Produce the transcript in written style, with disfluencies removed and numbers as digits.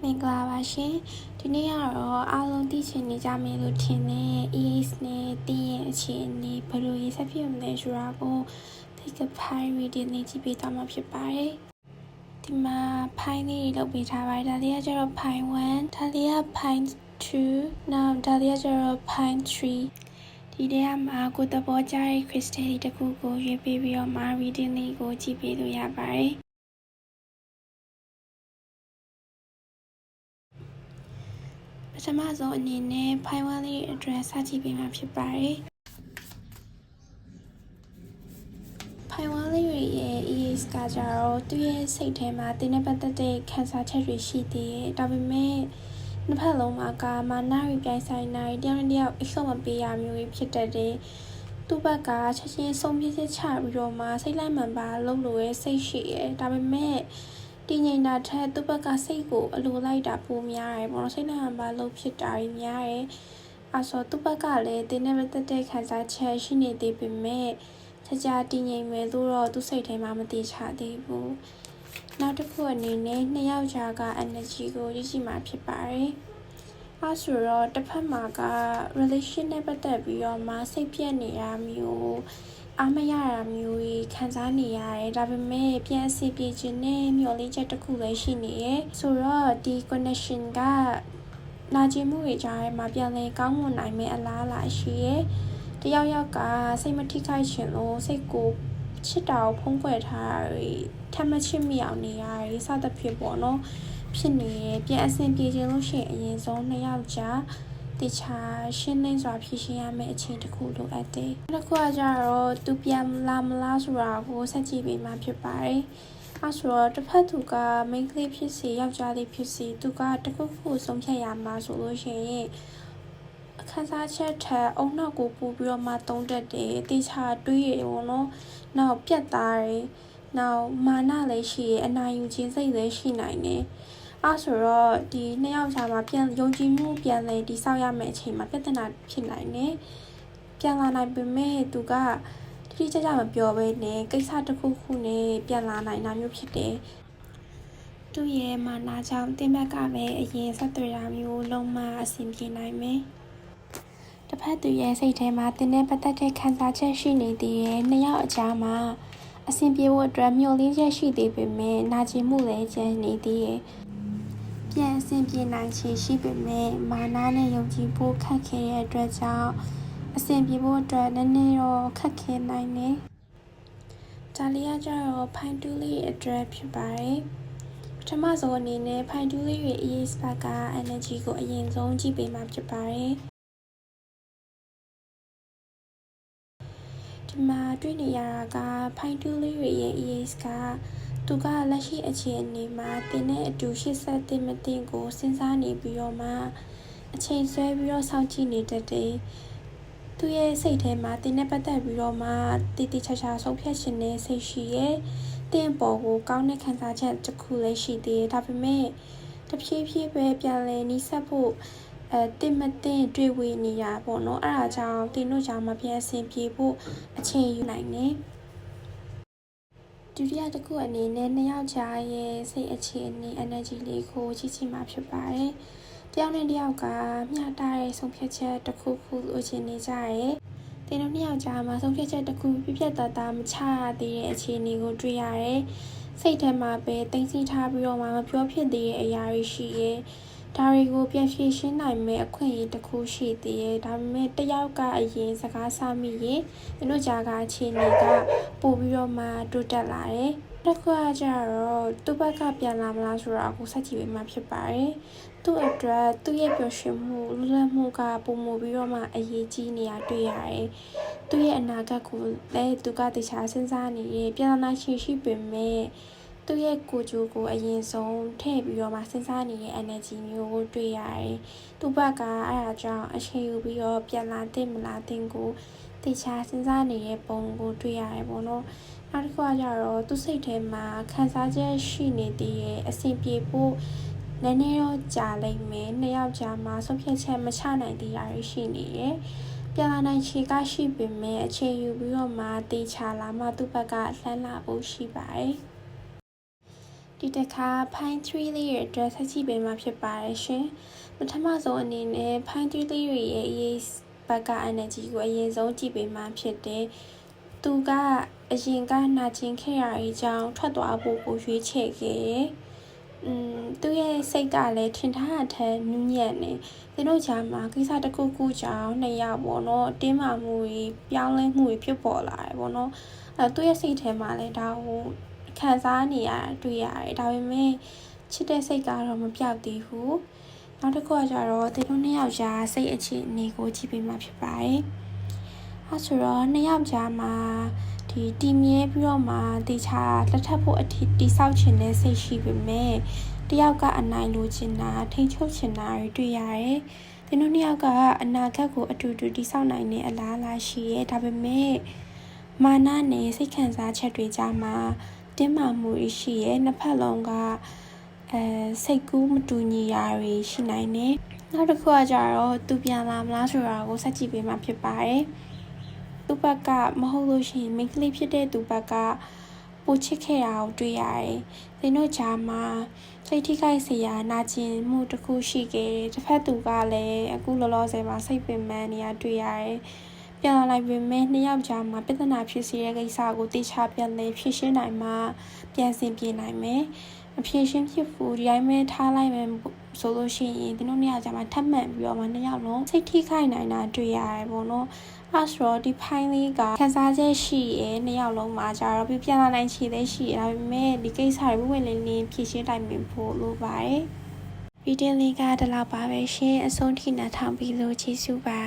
မင်္ဂလာပါရှင်ဒီနေ့ကတော့အားလုံးသိချင်နေကြမယ်လို့ထင်တဲ့ EAS နဲ့တင်းရဲ့အခြေအနေဘယ်လိုရေးဆက်ဖြစ်မလဲဆိုတာကိုဒီကဖိုင်ရီဒီနေ့ကြည့်ပေးသွားမှာဖြစ်ပါတယ်ဒီမှာဖိုင်လေးလုပ်ပေးထားပါတယ်ဒါလေးကကျတော့ဖိုင်1ဒါလေးကဖိုင်2နောက်ဒါလေးကကျတော့ဖိုင်3ဒီထဲမှာကိုသဘောကျတဲ့ crystal တစ်ခုကိုရွေးပေးပြီးတော့မှ reading လေးကိုကြည့်ပေးလို့ရပါတယ်ပထမဆုံးအနေနဲ့ဖိုင်1လေးအတွက်စကြည့်ပေးမှာဖြစ်ပါတယ်ဖိုင်1လေးရဲ့ EAS ကကြတော့သူ့ရဲ့စိတ်ထဲမှာတင်းနဲ့ပတ်သက်တဲ့ခံစားချက်တွေရှိသေးတယ်ဒါပေမဲ့နှစ်ဖက်လုံးမှာကမာနတွေပြိုင်ဆိုင်နေတယောက်နဲ့တယောက်အဆုံးမပေးရမျိုးဖြစ်တတ်တယ်သူ့ဘက်ကချက်ချင်းဆုံးဖြတ်ချက်ချပြီးတော့မှစိတ်လိုက်မှန်ပါလုပ်လို့ရဲ့စိတ်ရှိရဒါပေမဲ့တည်ငြိမ်တာထက်သူ့ဘက်ကစိတ်ကိုအလိုလိုက်တာပိုများတယ်ပေါ့နော်စိတ်လိုက်မှန်ပါလုပ်ဖြစ်တာများတယ်အဲဆိုသူ့ဘက်ကလည်းတင်းနဲ့ပတ်သက်တဲ့ခံစားချက်ရှိနေသေးပေမဲ့ကြာတည်ငြိမ်မယ်လို့တော့သူ့စိတ်ထဲမှာမတည်ချသေးဘူးနောက်တစ်ခုအနေနဲ့နှစ်ယောက်ကြားက energy ကိုကြည့်မှာဖြစ်ပါတယ်အဲဆိုတော့တစ်ဖက်မှာက relation နဲ့ပတ်သက်ပြီးတော့မှစိတ်ပြတ်နေတာမျိုးအားမရတာမျိုးကြီးခံစားနေရတယ်ဒါပေမဲ့ပြန်အစီပြေခြင်းနဲ့မျှော်လင့်ချက်တစ်ခုလည်းရှိနေရဲ့ဆိုတော့ဒီ connection ကနာကျင်မှုတွေကြားထဲမှာပြန်လည်ကောင်းမွန်နိုင်မယ့်အလားအလာရှိရဲ့တယောက်ယောက်ကစိတ်မထိခိုက်ချင်လို့စိတ်ကိုချစ်တာကိုဖုံးကွယ်ထားတာတွေထပ်မချစ်မိအောင်နေရတယ်စသဖြင့်ပေါ့နော်ဖြစ်နေရပြန်အဆင်ပြေခြင်းလို့ရှိရင်အရင်ဆုံးနှစ်ယောက်ကြားတခြားရှင်းလင်းစွာဖြေရှင်းရမယ့်အခြေတစ်ခုလိုအပ်တယ်နောက်တစ်ခုကကြတော့သူပြန်လာမလားဆိုတာကိုဆက်ကြည့်ပေးမှဖြစ်ပါတယ်အဲဆိုတော့တစ်ဖက်သူက main ကလေးဖြစ်စီယောက်ျားလေးဖြစ်စီသူကတစ်ခုခုဆုံးဖြတ်ရမှာဆိုလို့ရှိရင်ခန်းစားချက်ထက်အုံနောက်ကိုပို့ပြီးတော့မှတုံးတက်တယ်တေချာတွေးရပေါ့နော်နောက်ပြတ်သားတယ်နောက်မာနလည်းရှိရအနိုင်ယူခြင်းစိတ်လည်းရှိနိုင်တယ်အဲဆိုတော့ဒီနှစ်ယောက်ကြားမှာပြန်ယုံကြည်မှုပြန်လဲတိဆောက်ရမယ့်အချိန်မှာပြဿနာဖြစ်နိုင်တယ်ပြန်လာနိုင်ပေမဲ့သူကတိတိကျကျမပြောဘဲနဲ့ကိစ္စတစ်ခုခုနဲ့ပြန်လာနိုင်တာမျိုးဖြစ်တယ်သူ့ရဲ့မာနကြောင့်တင်းဘက်ကပဲအရင်ဆက်သွယ်တာမျိုးလုံးဝအဆင်ပြေနိုင်မယ်တစ်ဖက်သူရဲ့စိတ်ထဲမှာတင်းနဲ့ပတ်သက်တဲ့ခံစားချက်ရှိနေသေးတယ်နှစ်ယောက်အကြားမှာအဆင်ပြေဖို့အတွက်မျှော်လင့်ချက်ရှိသေးပေမဲ့နာကျင်မှုလည်းကျန်နေသေးတယ်ပြန်အဆင်ပြေနိုင်ချေရှိပေမဲ့မာနနဲ့ယုံကြည်ဖို့ခက်ခဲတဲ့အတွက်ကြောင့်အဆင်ပြေဖို့အတွက်နည်းနည်းတော့ခက်ခဲနိုင်တယ်ဒါလေးကကြတော့ဖိုင်တူးလေးအတွက်ဖြစ်ပါတယ်ပထမဆုံးအနေနဲ့ဖိုင်တူးလေးရဲ့ EAS ဘက်က energy ကိုအရင်ဆုံးကြည့်ပေးမှာဖြစ်ပါတယ်ဒီမှာတွေ့နေရတာကဖိုင်တူးလေးရဲ့ EAS ကသူကလက်ရှိအခြေအနေမှာတင်းနဲ့အတူရှေ့ဆက်တင်မတင်ကိုစဉ်းစားနေပြီးတော့မှအချိန်ဆွဲပြီးတော့စောင့်ကြည့်နေတတ်တယ်သူရဲ့စိတ်ထဲမှာတင်းနဲ့ပတ်သက်ပြီးတော့မှတိတိကျကျဆုံးဖြတ်ခြင်းနဲ့စိတ်ရှိရဲ့တင်းပေါ်ကိုကောင်းတဲ့ခံစားချက်တစ်ခုလည်းရှိသေးတယ်ဒါပေမဲ့တဖြည်းဖြည်းပဲပြန်လည်နှိစက်ဖို့တင်မတင်တွေ့ဝေနေရပေါ့နော်အဲ့ဒါကြောင့်တင်တို့ကြောင့်မပြန်အဆင်ပြေဖို့အချိန်ယူနိုင်တယ်ဒုတိယတစ်ခုအနေနဲ့နှစ်ယောက်ကြားရဲ့စိတ်အခြေအနေ energy လေးကိုကြည့်မှာဖြစ်ပါတယ်တယောက်နဲ့တယောက်ကမျှတတဲ့ဆုံးဖြတ်ချက်တစ်ခုခုလိုချင်နေကြတယ်တင်တို့နှစ်ယောက်ကြားမှာဆုံးဖြတ်ချက်တစ်ခုပြပြတသားမချရသေးတဲ့အခြေအနေကိုတွေ့ရတယ်စိတ်ထဲမှာပဲတင်စီထားပြီးတော့မှမပြောဖြစ်သေးတဲ့အရာတွေရှိရဲ့ဒါတွေကိုပြန်ဖြေရှင်းနိုင်မဲ့အခွင့်အရေးတစ်ခုရှိသေးတယ်ဒါပေမဲ့တယောက်ကအရင်စကားဆမိရင်တို့ကြားကအခြေအနေကပို့ပြီးတော့မှတိုးတက်လာတယ်တစ်ခါကျတော့သူ့ဘက်ကပြန်လာမလားဆိုတာကိုစက်ကြည့်ပေးမှဖြစ်ပါတယ်သူ့အတွက်သူ့ရဲ့ပျော်ရွှင်မှုလွတ်လပ်မှုကပုံမပြီးတော့မှအရေးကြီးနေတာတွေ့ရတယ်သူ့ရဲ့အနာဂတ်ကိုလည်းသူကတခြားစဉ်းစားနေရင်ပြန်လာရှိပေမဲ့သူ့ရဲ့ကိုကြိုးကိုအရင်ဆုံးထည့်ပြီးတော့မှစဉ်းစားနေတဲ့ energy မျိုးကိုတွေ့ရတယ်။သူ့ဘက်ကအဲ့ဒါကြောင့်အချိန်ယူပြီးတော့ပြန်လာတဲ့မလားတဲ့ကိုတခြားစဉ်းစားနေတဲ့ပုံကိုတွေ့ရတယ်ပေါ့နော်။နောက်တစ်ခုကကြတော့သူ့စိတ်ထဲမှာခံစားချက်ရှိနေတဲ့အဆင်ပြေဖို့နည်းနည်းတော့ကြာလိမ့်မယ်။နှစ်ယောက်ကြားမှာဆုံးဖြတ်ချက်မချနိုင်သေးတာရှိနေရဲ့။ပြန်လာနိုင်ချေကရှိပေမဲ့အချိန်ယူပြီးတော့မှတေချာလာမှသူ့ဘက်ကလှမ်းလာဖို့ရှိပါတယ်။ ဒီတစ်ခါဖိုင်3လေးရဲ့အတွက်ဆက်ကြည့်ပေးမှာဖြစ်ပါတယ်ရှင်ပထမဆုံးအနေနဲ့ဖိုင်3လေးရဲ့ EAS ဘက်က energy ကိုအရင်ဆုံးကြည့်ပေးမှာဖြစ်တယ်သူကအရင်ကနာကျင်ခဲ့ရတဲ့အကြောင်းထွက်သွားဖို့ကိုရွေးချယ်ခဲ့သူရဲ့စိတ်ကလည်းထင်ထားတဲ့အထက်နူးညံ့နေသူတို့ကြားမှာကိစ္စတစ်ခုခုကြောင့်နှစ်ယောက်ပေါ့နော်အတင်းမာမှုတွေပြောင်းလဲမှုတွေဖြစ်ပေါ်လာတယ်ပေါ့နော်သူရဲ့စိတ်ထဲမှာလည်းဒါကိုခံစားနေရတွေ့ရတယ်ဒါပေမဲ့ချစ်တဲ့စိတ်ကတော့မပြောက်သေးဘူးနောက်တစ်ခုကကြတော့သူတို့နှစ်ယောက်ကြားစိတ်အခြေအနေကိုကြည့်ပေးမှဖြစ်ပါတယ်အဲဆိုတော့နှစ်ယောက်ကြားမှာဒီတီမြဲပြီးတော့မှတေချာလက်ထပ်ဖို့အထိတိဆောက်ခြင်းနဲ့စိတ်ရှိပေမဲ့တယောက်ကအနိုင်လိုချင်တာထိန်ချုပ်ချင်တာတွေတွေ့ရတယ်။ဒီတို့နှစ်ယောက်ကအနာဂတ်ကိုအတူတူတိဆောက်နိုင်တဲ့အလားအလာရှိရဲဒါပေမဲ့မာနနဲ့စိတ်ခံစားချက်တွေကြားမှာတင်းမာမှုရှိရဲနှစ်ဖက်လုံးကစိတ်ကူးမတူညီရာတွေရှိနိုင်တယ်။နောက်တစ်ခုကကြတော့သူပြန်လာမလားဆိုတာကိုစက်ကြည့်ပေးမှဖြစ်ပါတယ်။သူ့ဘက်ကမဟုတ်လို့ရှိရင်မိန်းကလေးဖြစ်တဲ့သူဘက်ကပိုချစ်ခဲ့တာကိုတွေ့ရတယ်။သင်တို့ကြားမှာစိတ်ထိခိုက်စရာနာကျင်မှုတစ်ခုရှိခဲ့တယ်။တစ်ဖက်သူကလည်းအခုလောလောဆယ်မှာစိတ်ပင်ပန်းနေတာတွေ့ရတယ်။ပြန်လာလိုက်ပေမဲ့နှစ်ယောက်ကြားမှာပြဿနာဖြစ်စေတဲ့ကိစ္စကိုတေချာပြန်လဲဖြေရှင်းနိုင်မှပြန်ဆင်ပြေနိုင်မယ်။မဖြေရှင်းဖြစ်ဘူးဒီတိုင်းပဲထားလိုက်မယ်ဆိုလို့ရှိရင်ဒီတို့နှစ်ယောက်ကြားမှာထပ်မံပြီးတော့မှနှစ်ယောက်လုံးစိတ်ထိခိုက်နိုင်တာတွေ့ရတယ်ပေါ့နော်။အဲဆိုတော့ဒီဖိုင်လေးကခန်းစားချက်ရှိရဲ့နှစ်ယောက်လုံးမှာကြတော့ပြန်လာနိုင်ချေသေးရှိဒါပေမဲ့ဒီကိစ္စတွေဝင်လင်းလင်းဖြေရှင်းနိုင်မယ်ဖို့လိုပါတယ်ဗီဒီယိုလေးကဒီလောက်ပါပဲရှင်အဆုံးထိနားထောင်ပြီးလို့ကျေးဇူးပါ